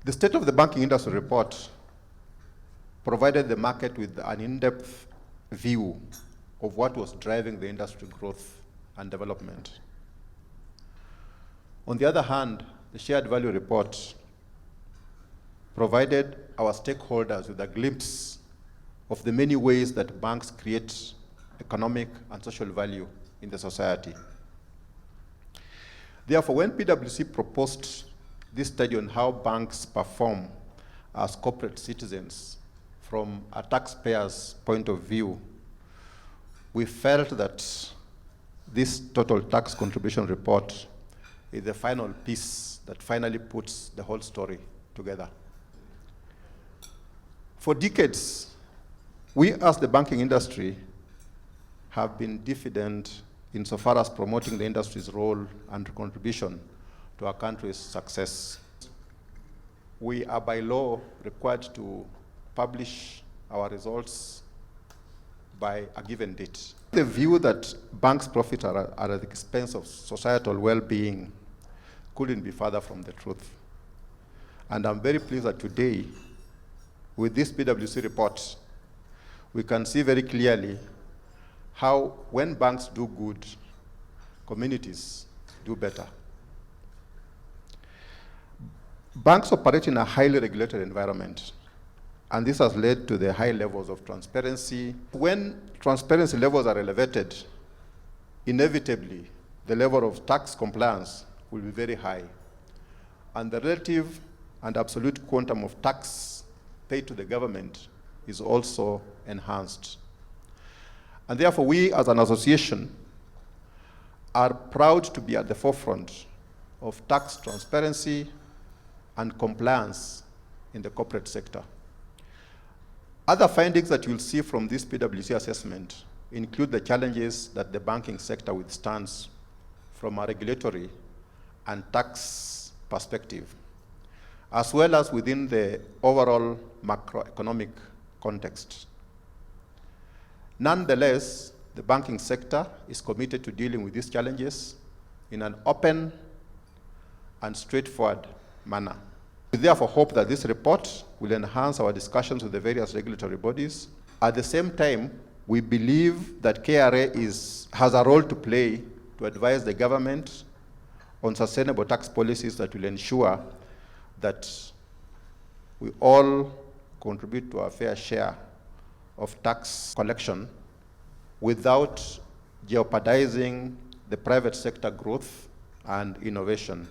The State of the Banking Industry report provided the market with an in-depth view of what was driving the industry growth and development. On the other hand, the shared value report provided our stakeholders with a glimpse of the many ways that banks create economic and social value in the society. Therefore, when PwC proposed this study on how banks perform as corporate citizens from a taxpayer's point of view, we felt that this total tax contribution report is the final piece that finally puts the whole story together. For decades, we as the banking industry have been diffident insofar as promoting the industry's role and contribution to our country's success. We are by law required to publish our results by a given date. The view that banks' profits are at the expense of societal well-being couldn't be further from the truth. And I'm very pleased that today, with this PwC report, we can see very clearly how when banks do good, communities do better. Banks operate in a highly regulated environment, and this has led to the high levels of transparency. When transparency levels are elevated, inevitably, the level of tax compliance will be very high, and the relative and absolute quantum of tax paid to the government is also enhanced. And therefore, we as an association are proud to be at the forefront of tax transparency and compliance in the corporate sector. Other findings that you'll see from this PwC assessment include the challenges that the banking sector withstands from a regulatory and tax perspective, as well as within the overall macroeconomic context. Nonetheless, the banking sector is committed to dealing with these challenges in an open and straightforward manner. We therefore hope that this report will enhance our discussions with the various regulatory bodies. At the same time, we believe that KRA has a role to play to advise the government on sustainable tax policies that will ensure that we all contribute to our fair share of tax collection without jeopardizing the private sector growth and innovation.